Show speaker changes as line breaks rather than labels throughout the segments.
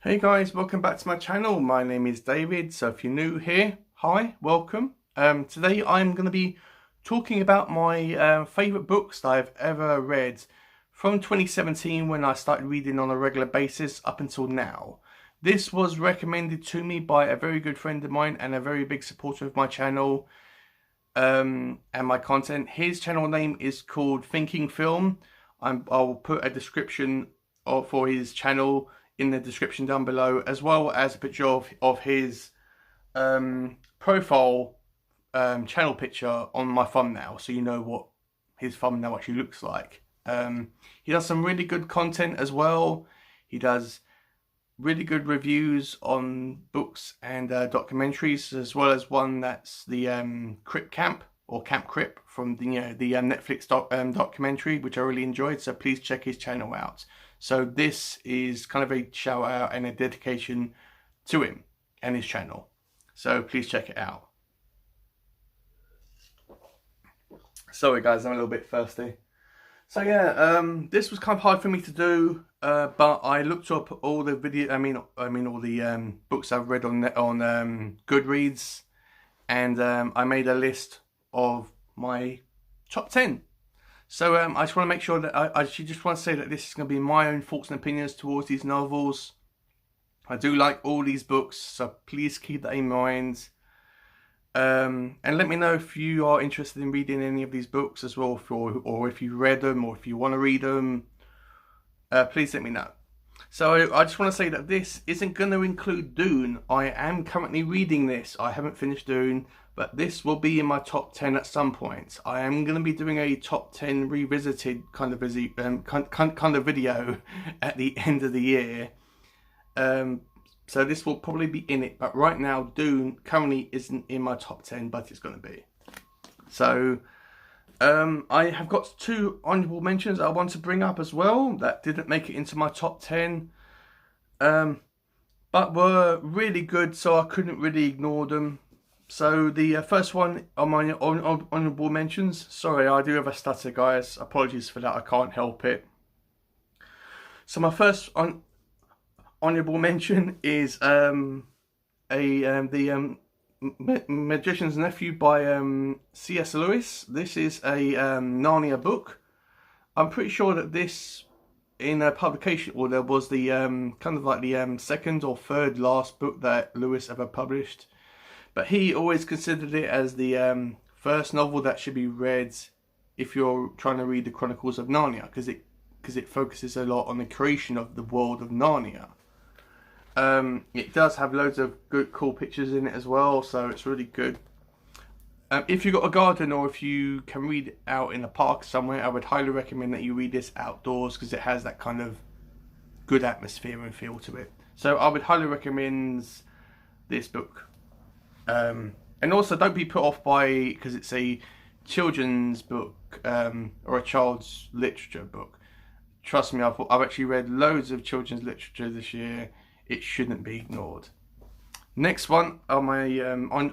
Hey guys, welcome back to my channel. My name is David. So if you're new here, hi, welcome. Today I'm going to be talking about my favourite books that I've ever read from 2017 when I started reading on a regular basis up until now. This was recommended to me by a very good friend of mine and a very big supporter of my channel and my content. His channel name is called Thinking Film. I'll put a description for his channel in the description down below, as well as a picture of his profile channel picture on my thumbnail, so you know what his thumbnail actually looks like. He does some really good content as well. He does really good reviews on books and documentaries, as well as one that's the Crip Camp or Camp Crip from the Netflix documentary, which I really enjoyed. So please check his channel out. So this is kind of a shout out and a dedication to him and his channel. So please check it out. Sorry guys, I'm a little bit thirsty. So yeah, this was kind of hard for me to do, but I looked up all the all the books I've read on Goodreads, and I made a list of my top 10. So I just want to make sure that I just want to say that this is going to be my own thoughts and opinions towards these novels. I do like all these books, so please keep that in mind. And let me know if you are interested in reading any of these books as well, or if you read them, or if you want to read them. Please let me know. So I just want to say that this isn't going to include Dune. I am currently reading this. I haven't finished Dune, but this will be in my top 10 at some point. I am going to be doing a top 10 revisited kind of video at the end of the year. So this will probably be in it, but right now Dune currently isn't in my top 10, but it's going to be. So I have got two honourable mentions I want to bring up as well that didn't make it into my top 10, but were really good, so I couldn't really ignore them. So the first one on my honourable mentions, sorry, I do have a stutter guys, apologies for that, I can't help it. So my first honourable mention is the Magicians Nephew by C.S. Lewis. This is a Narnia book. I'm pretty sure that this, in a publication order, was the kind of like the second or third last book that Lewis ever published. But he always considered it as the first novel that should be read if you're trying to read the Chronicles of Narnia, because it focuses a lot on the creation of the world of Narnia. It does have loads of good, cool pictures in it as well, so it's really good. If you've got a garden, or if you can read it out in a park somewhere, I would highly recommend that you read this outdoors, because it has that kind of good atmosphere and feel to it. So I would highly recommend this book. And also don't be put off by, because it's a children's book, or a child's literature book. Trust me, I've actually read loads of children's literature this year. It shouldn't be ignored. Next one on my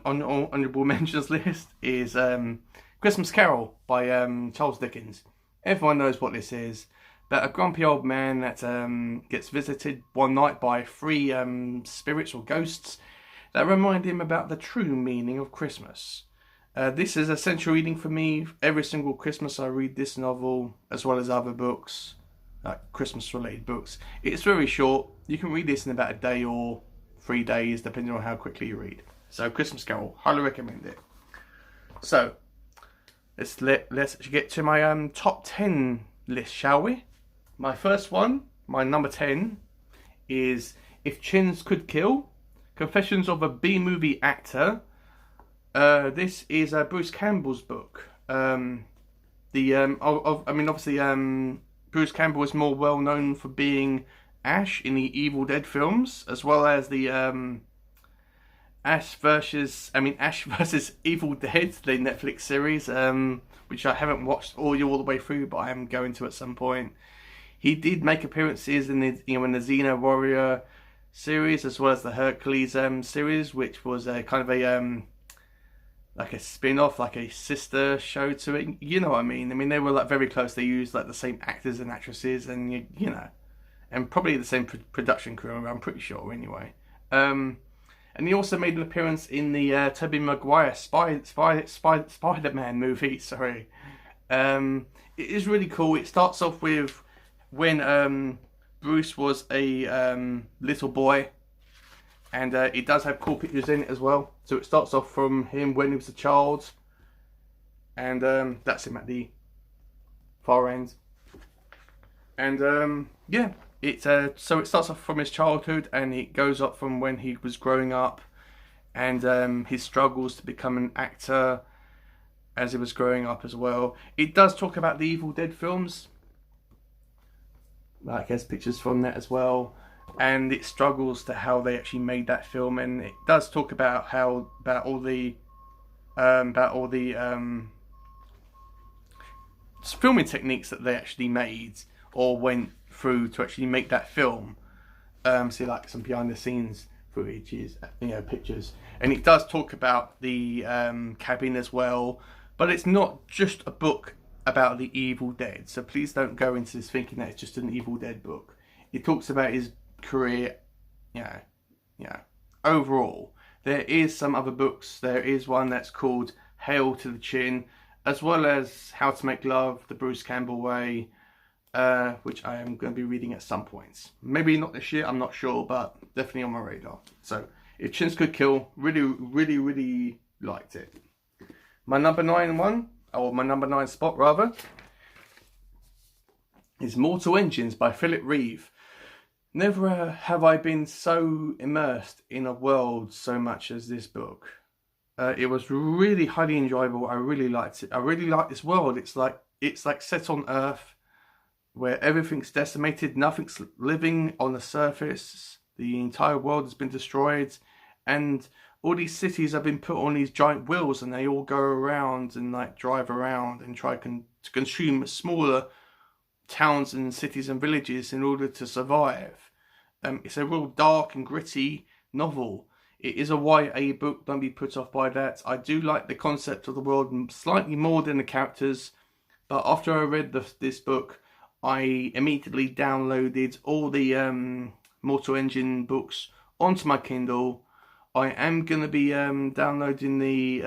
honourable mentions list is Christmas Carol by Charles Dickens. Everyone knows what this is, but a grumpy old man that gets visited one night by three spirits or ghosts that remind him about the true meaning of Christmas. This is essential reading for me. Every single Christmas I read this novel, as well as other books, like Christmas related books. It's very short. You can read this in about a day or 3 days, depending on how quickly you read. So Christmas Carol, highly recommend it. So let's get to my top 10 list, shall we? My first one, my number 10, is If Chins Could Kill, Confessions of a B-Movie Actor. This is Bruce Campbell's book. Obviously, Bruce Campbell is more well known for being Ash in the Evil Dead films, as well as the Ash versus Evil Dead, the Netflix series, which I haven't watched all the way through, but I am going to at some point. He did make appearances in the in the Xena Warrior series, as well as the Hercules series, which was a kind of a like a spin-off, like a sister show to it. You know what I mean? I mean, they were like very close. They used like the same actors and actresses, and you know. and probably the same production crew, I'm pretty sure anyway. And he also made an appearance in the Tobey Maguire Spider-Man movie. Sorry, it is really cool. It starts off with when Bruce was a little boy, and it does have cool pictures in it as well. So it starts off from him when he was a child, and that's him at the far end. And yeah, so it starts off from his childhood, and it goes up from when he was growing up, and his struggles to become an actor as he was growing up as well. It does talk about the Evil Dead films, like there's pictures from that as well, and it struggles to how they actually made that film, and it does talk about all the filming techniques that they actually made or went through to actually make that film. See, like some behind the scenes footage, pictures, and it does talk about the cabin as well. But it's not just a book about the Evil Dead, so please don't go into this thinking that it's just an Evil Dead book. It talks about his career, overall. There is some other books. There is one that's called Hail to the Chin, as well as How to Make Love, The Bruce Campbell Way, which I am going to be reading at some points. Maybe not this year, I'm not sure, but definitely on my radar. So, If Chins Could Kill, really liked it. My number 9 spot rather, is Mortal Engines by Philip Reeve. Never have I been so immersed in a world so much as this book. It was really highly enjoyable. I really liked it. I really like this world. It's like set on Earth, where everything's decimated, nothing's living on the surface. The entire world has been destroyed, and all these cities have been put on these giant wheels, and they all go around and like drive around and try to consume smaller towns and cities and villages in order to survive. It's a real dark and gritty novel. It is a YA book, don't be put off by that. I do like the concept of the world slightly more than the characters, but after I read this book, I immediately downloaded all the Mortal Engine books onto my Kindle. I am going to be downloading the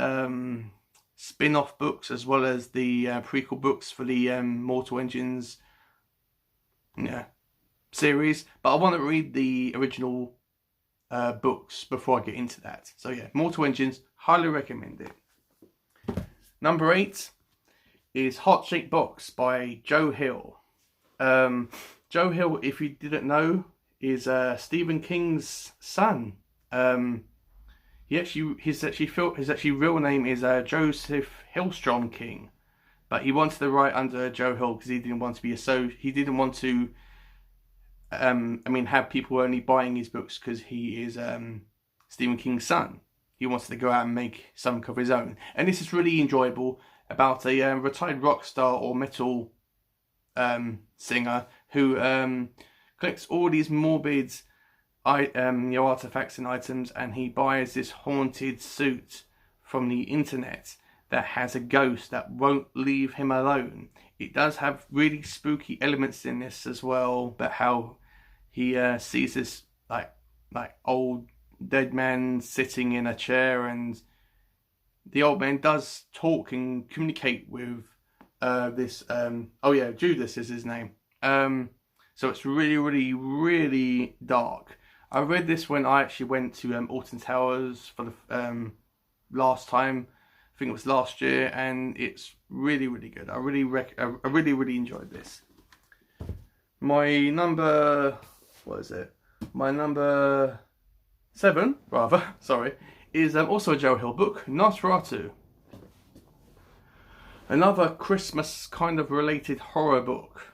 spin-off books as well as the prequel books for the Mortal Engines series, but I want to read the original books before I get into that. So yeah, Mortal Engines, highly recommend it. Number 8 is Heart Shaped Box by Joe Hill. Joe Hill, if you didn't know, is Stephen King's son. His real name is Joseph Hillstrom King, but he wanted to write under Joe Hill because he didn't want to have people only buying his books because he is Stephen King's son. He wants to go out and make something of his own. And this is really enjoyable, about a retired rock star or metal singer who collects all these morbid artifacts and items, and he buys this haunted suit from the internet that has a ghost that won't leave him alone. It does have really spooky elements in this as well, but how he sees this like old dead man sitting in a chair, and the old man does talk and communicate with this Judas is his name. So it's really dark. I read this when I actually went to Alton Towers for the last time. I think it was last year, and it's really good. I really enjoyed this. My number 7 rather, sorry, is also a Joe Hill book, Ratu. Another Christmas kind of related horror book.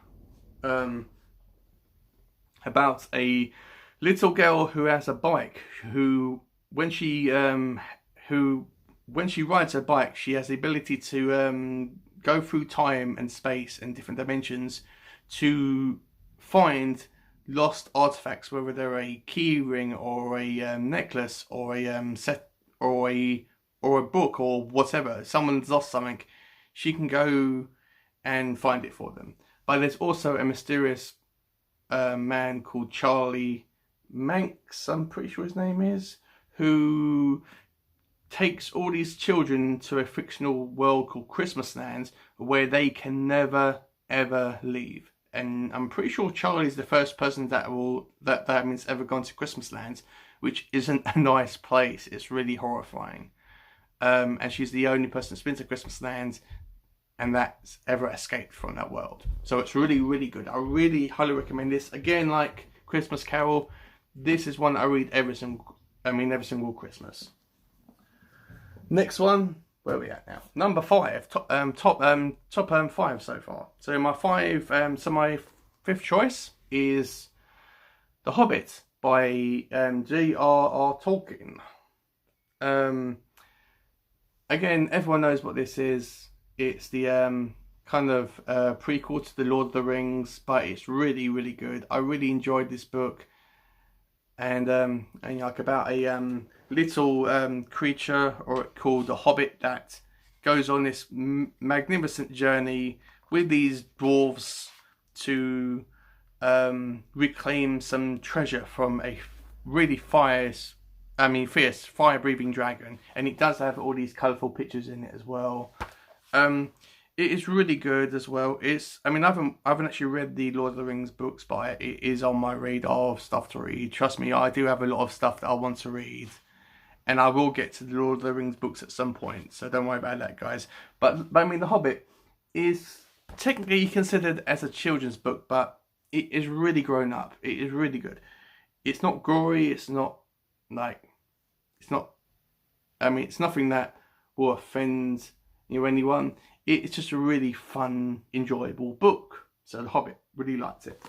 About a little girl who has a bike, who when she rides her bike, she has the ability to go through time and space and different dimensions to find lost artifacts, whether they're a key ring or a necklace or a set or a book or whatever. If someone's lost something, she can go and find it for them. But there's also a mysterious man called Charlie Manx, I'm pretty sure his name is, who takes all these children to a fictional world called Christmas Land where they can never ever leave. And I'm pretty sure Charlie's the first person that means ever gone to Christmas Land, which isn't a nice place. It's really horrifying. And she's the only person that's been to Christmas Land and that's ever escaped from that world. So it's really, really good. I really highly recommend this. Again, like Christmas Carol, this is one I read every single Christmas. Next one, where are we at now? Number 5, top 5 so far. So my my fifth choice is The Hobbit by J.R.R. Tolkien. Again, everyone knows what this is. It's the kind of prequel to The Lord of the Rings, but it's really, really good. I really enjoyed this book. And like about a little creature called the Hobbit that goes on this magnificent journey with these dwarves to reclaim some treasure from a really fierce fire-breathing dragon. And it does have all these colourful pictures in it as well. It is really good as well. I haven't actually read the Lord of the Rings books, but it is on my radar of stuff to read. Trust me, I do have a lot of stuff that I want to read. And I will get to the Lord of the Rings books at some point, so don't worry about that, guys. But The Hobbit is technically considered as a children's book, but it is really grown up. It is really good. It's not gory, it's nothing that will offend anyone. It's just a really fun, enjoyable book. So The Hobbit, really liked it.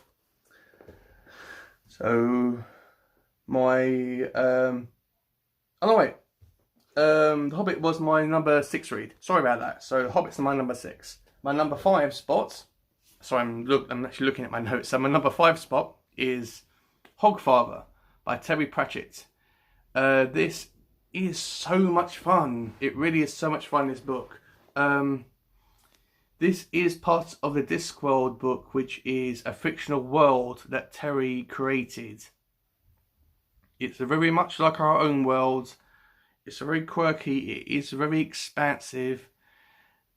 So The Hobbit was my number 6 read. Sorry about that. So The Hobbit's my number 6. My number 5 spot. Sorry, I'm actually looking at my notes. So my number 5 spot is Hogfather by Terry Pratchett. This is so much fun. It really is so much fun, this book. This is part of the Discworld book, which is a fictional world that Terry created. It's very much like our own world. It's very quirky. It is very expansive.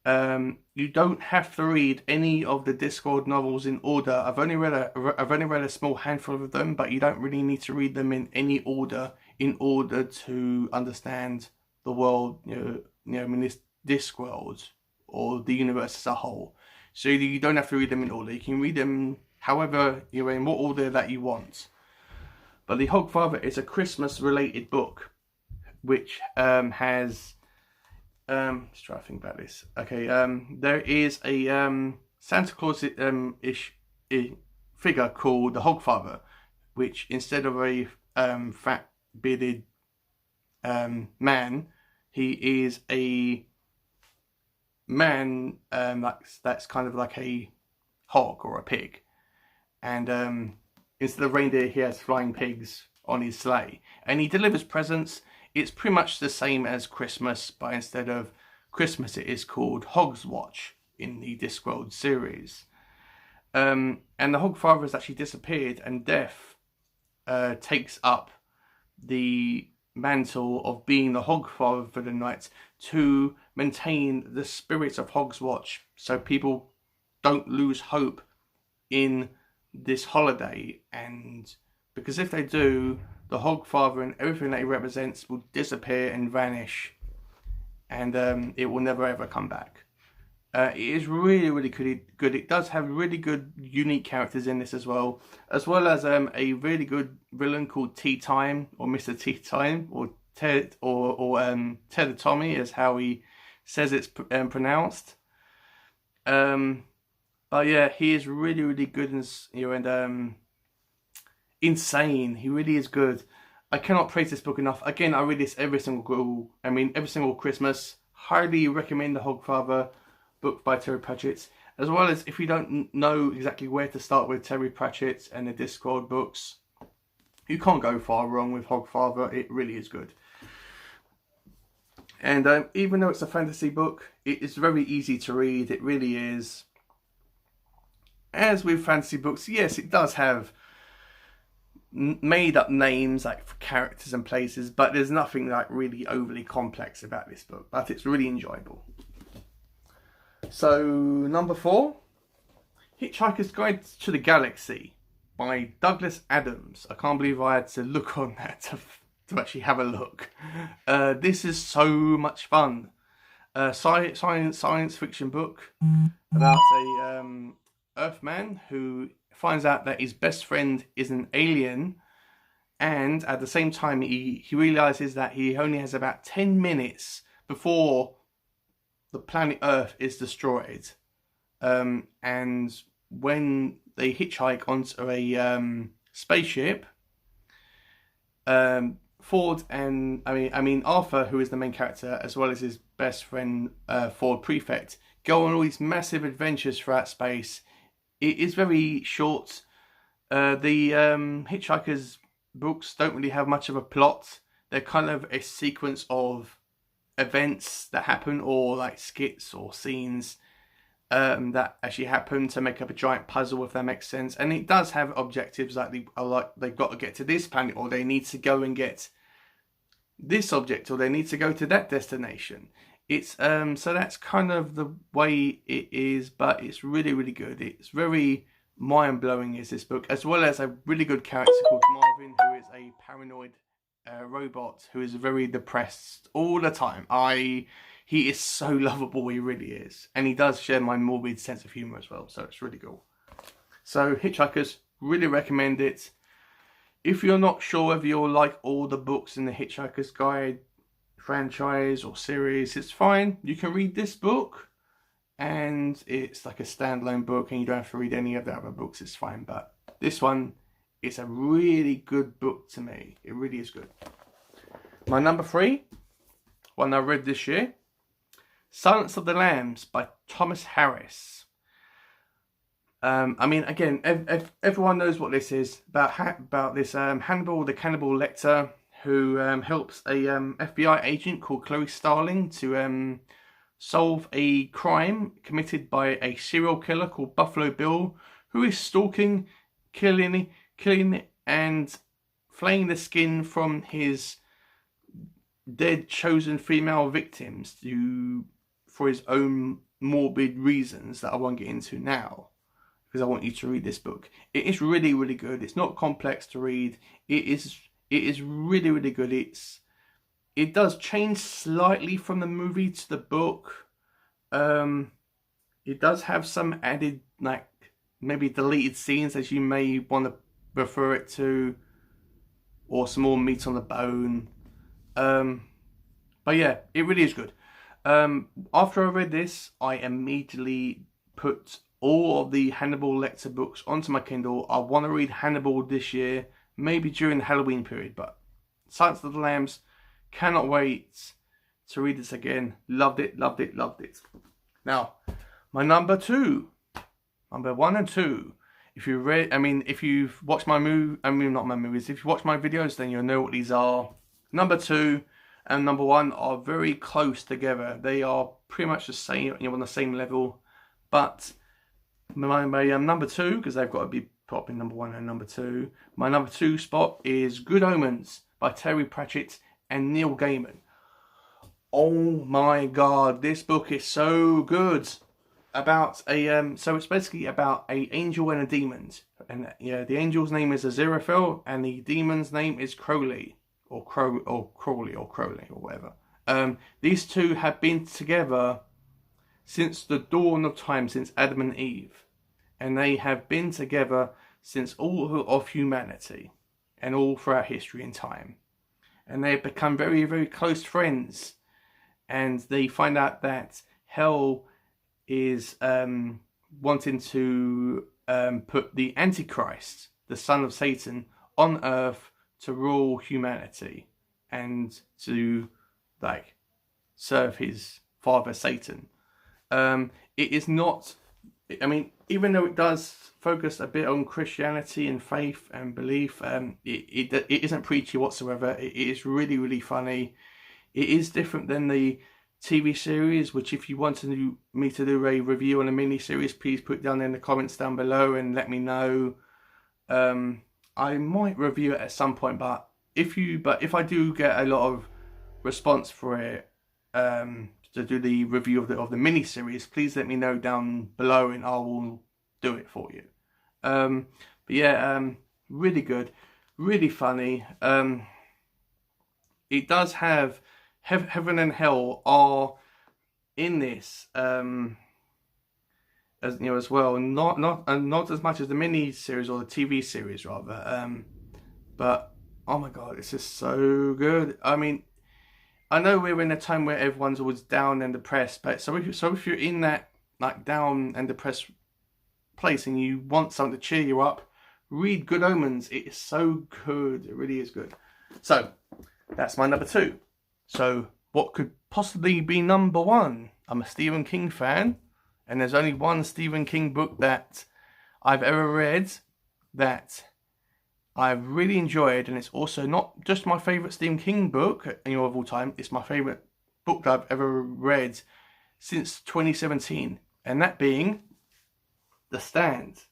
You don't have to read any of the Discworld novels in order. I've only read a small handful of them, but you don't really need to read them in any order in order to understand the world. This Discworld or the universe as a whole. So you don't have to read them in order. You can read them however in what order that you want. But The Hogfather is a Christmas related book, which has let's try to think about this. Okay, there is a Santa Claus ish figure called the Hogfather, which instead of a fat bearded man, he is a man that's kind of like a hog or a pig, and instead of reindeer he has flying pigs on his sleigh, and he delivers presents. It's pretty much the same as Christmas, but instead of Christmas it is called Hogswatch in the Discworld series. And the Hogfather has actually disappeared, and Death takes up the mantle of being the Hogfather for the night to maintain the spirit of Hogswatch, so people don't lose hope in this holiday. And because if they do, the Hogfather and everything that he represents will disappear and vanish, and it will never ever come back. It is really, really good. It does have really good, unique characters in this as well as a really good villain called Tea Time, or Mr. Tea Time, or Ted, or Ted Tommy is how he says it's pronounced. But yeah, he is really, really good and insane. He really is good. I cannot praise this book enough. Again, I read this every single Christmas. Highly recommend The Hogfather book by Terry Pratchett. As well as, if you don't know exactly where to start with Terry Pratchett and the Discworld books, you can't go far wrong with Hogfather. It really is good. And even though it's a fantasy book, it is very easy to read. It really is. as with fantasy books, yes, it does have made up names like for characters and places, but there's nothing like really overly complex about this book, but it's really enjoyable. So number 4, Hitchhiker's Guide to the Galaxy by Douglas Adams. I can't believe I had to look on that to actually have a look. This is so much fun. Science fiction book about a Earthman who finds out that his best friend is an alien, and at the same time he realizes that he only has about 10 minutes before the planet Earth is destroyed. And when they hitchhike onto a spaceship, Ford and Arthur, who is the main character, as well as his best friend Ford Prefect, go on all these massive adventures throughout space. It is very short. The Hitchhikers books don't really have much of a plot. They're kind of a sequence of events that happen, or like skits or scenes that actually happen to make up a giant puzzle, if that makes sense. And it does have objectives like they've got to get to this planet, or they need to go and get this object, or they need to go to that destination. It's so that's kind of the way it is, but it's really, really good. It's very mind-blowing, is this book, as well as a really good character called Marvin, who is a paranoid robot who is very depressed all the time. He is so lovable, he really is, and he does share my morbid sense of humour as well, so it's really cool. So Hitchhikers, really recommend it. If you're not sure whether you'll like all the books in the Hitchhiker's Guide franchise or series, it's fine. You can read this book, and it's like a standalone book, and you don't have to read any of the other books, it's fine. But this one is a really good book to me. It really is good. My number 3, one I read this year, Silence of the Lambs by Thomas Harris. Again, everyone knows what this is about this Hannibal the Cannibal Lecter, who helps a FBI agent called Chloe Starling to solve a crime committed by a serial killer called Buffalo Bill, who is stalking, killing and flaying the skin from his dead chosen female victims for his own morbid reasons that I won't get into now, because I want you to read this book. It is really, really good. It's not complex to read. It is really, really good. It does change slightly from the movie to the book. It does have some added, like, maybe deleted scenes, as you may want to refer it to, or some more meat on the bone. But yeah, it really is good. After I read this, I immediately put all of the Hannibal Lecter books onto my Kindle. I want to read Hannibal this year, maybe during the Halloween period, but Silence of the Lambs, cannot wait to read this again. Loved it, loved it, loved it. Now, my number 1 and 2. If you've watched my if you've watched my videos, then you'll know what these are. Number 2 and number 1 are very close together. They are pretty much the same, on the same level, but my number 2, because they've got to be put in number 1 and number 2. My number 2 spot is Good Omens by Terry Pratchett and Neil Gaiman. Oh my god, this book is so good. About so it's basically about an angel and a demon, and the angel's name is Aziraphale, and the demon's name is Crowley, or Crowley, or whatever. These two have been together since the dawn of time, since Adam and Eve. And they have been together since all of humanity and all throughout history and time. And they have become very, very close friends. And they find out that hell is wanting to put the Antichrist, the son of Satan, on earth to rule humanity and to serve his father Satan. It is not, even though it does focus a bit on Christianity and faith and belief, it isn't preachy whatsoever. It is really, really funny. It is different than the TV series, which if you want me to do a review on a mini series, please put it down in the comments down below and let me know. I might review it at some point, but if I do get a lot of response for it, to do the review of the mini series, please let me know down below and I will do it for you. But yeah, really good, really funny. It does have heaven and hell are in this, as you know, as well. Not as much as the mini series or the TV series rather. But oh my god, it's just so good. I mean, I know we're in a time where everyone's always down and depressed, but so if you're in that like down and depressed place and you want something to cheer you up, read Good Omens. It is so good. It really is good. So that's my number 2. So what could possibly be number 1? I'm a Stephen King fan, and there's only one Stephen King book that I've ever read that I've really enjoyed, and it's also not just my favourite Stephen King book of all time, it's my favourite book that I've ever read since 2017, and that being The Stand.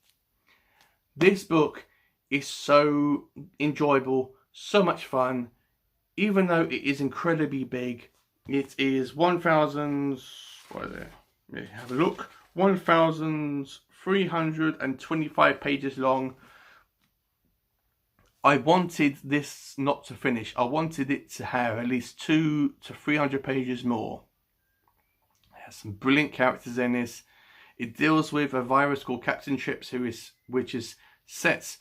This book is so enjoyable, so much fun, even though it is incredibly big. It is 1,000, what is it? Let me have a look. 1,325 pages long. I wanted this not to finish. I wanted it to have at least 200 to 300 pages more. It has some brilliant characters in this. It deals with a virus called Captain Trips, which is set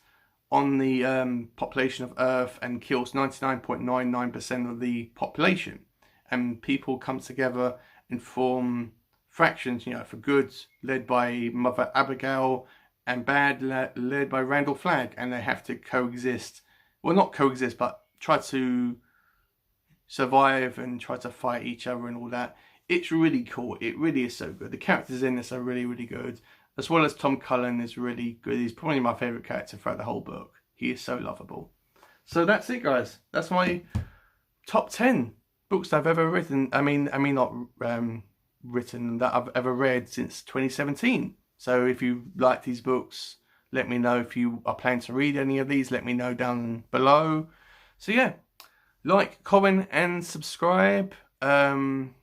on the population of Earth and kills 99.99% of the population. And people come together and form fractions, you know, for good, led by Mother Abigail, and bad, led by Randall Flagg, and they have to coexist. Well, not coexist, but try to survive and try to fight each other and all that. It's really cool. It really is so good. The characters in this are really, really good. As well as Tom Cullen is really good. He's probably my favourite character throughout the whole book. He is so lovable. So that's it, guys. That's my top 10 books I've ever written. I mean not written, that I've ever read since 2017. So if you like these books, let me know. If you are planning to read any of these, let me know down below. So yeah, like, comment and subscribe. And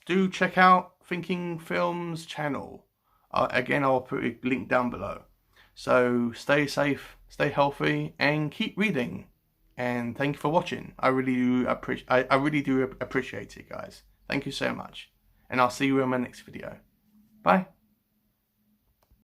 do check out Thinking Films channel. Again, I'll put a link down below. So stay safe, stay healthy, and keep reading. And thank you for watching. I really do appreciate it, guys. Thank you so much. And I'll see you in my next video. Bye.